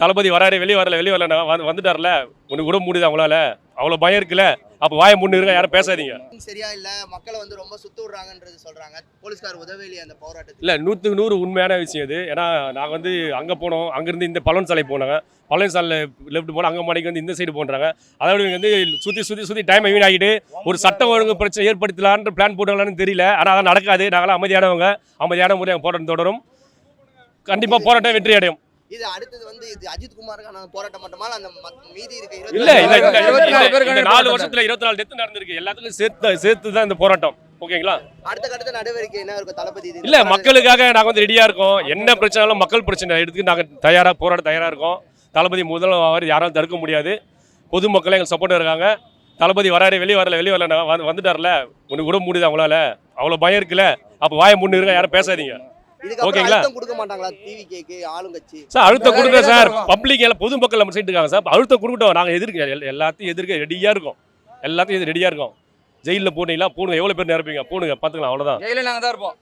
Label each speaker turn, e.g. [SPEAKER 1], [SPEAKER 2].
[SPEAKER 1] தளபதி வராரு, வெளியே வரல வந்துட்டார்ல, உனக்கு கூட முடியுது அவங்களால, அவ்வளோ பயம் இருக்குல்ல, அப்போ வாயை மூணு இருக்க, யாரும் பேசாதீங்க.
[SPEAKER 2] சரியா இல்ல, மக்களை வந்து ரொம்ப சுத்து விடுறாங்கன்றது சொல்றாங்க. போலீஸ்கார் உதவி அந்த போராட்டத்தில்
[SPEAKER 1] இல்லை 100க்கு 100 உண்மையான விஷயம் இது. ஏன்னா நாங்கள் வந்து அங்கே போனோம், அங்கேருந்து இந்த பழனி சாலை போனாங்க, பழனி சாலையில் லெஃப்ட் போனால் அங்கே மணிக்கு வந்து இந்த சைடு போன்றாங்க. அதாவது இவங்க வந்து சுற்றி டைம் வீணாகிட்டு ஒரு சட்டம் ஒழுங்கு பிரச்சனை ஏற்படுத்தலான்னு பிளான் போட்டாங்களான்னு தெரியல. ஆனால் அதான் நடக்காது. நாங்களாம் அமைதியானவங்க, அமைதியான முறை போராட்டம் தொடரும். கண்டிப்பாக போராட்டம் வெற்றி அடையும்.
[SPEAKER 2] இது அடுத்தது வந்து இது அஜித் குமாருக்கான போராட்டம் மட்டுமா அந்த மீதி இருக்க
[SPEAKER 1] இல்ல இந்த 4 வருஷத்துல 24 டெத் நடந்திருக்கு. எல்லாத்துக்கும் சேர்த்து தான் இந்த போராட்டம். ஓகேங்களா?
[SPEAKER 2] அடுத்த நடவடிக்கை என்ன இருக்கும் தளபதி?
[SPEAKER 1] இல்ல மக்களுக்காக நாங்க வந்து ரெடியா இருக்கோம். என்ன பிரச்சனைனாலும் மக்கள் பிரச்சனை எடுத்து நாங்க போராட தயாரா இருக்கோம். தளபதி முதல்வர் யாராலும் தடுக்க முடியாது. பொதுமக்களே எங்களுக்கு சப்போர்ட் இருக்காங்க. தளபதி வராரு, வெளியே வரல வந்துட்டார்ல, உனக்கு கூட முடியுது அவங்களால, அவ்வளோ பயம் இருக்குல்ல, அப்போ வாயை மூணு இருக்க, யாரும் பேசாதீங்க. ஓகேங்களா?
[SPEAKER 2] கொடுக்க மாட்டாங்களா டிவிகேக்கு ஆளுங்கட்சி?
[SPEAKER 1] சார் அழுத்தம் கொடுங்க சார். பப்ளிக் எல்லாம் பொதுமக்கள் நம்ம சைடு இருக்காங்க சார். அழுத்தம் கொடுக்கட்டும். நாங்கள் எல்லாத்தையும் எதிர்க்க ரெடியாக இருக்கோம். எல்லாத்தையும் ரெடியாக இருக்கோம். ஜெயிலில் போனீங்களா? போடுங்க. எவ்வளோ பேர் நிரப்பீங்க? போடுங்க, பார்த்துக்கலாம். அவ்வளோதான்.
[SPEAKER 3] ஜெயிலில் நாங்கள் தான் இருப்போம்.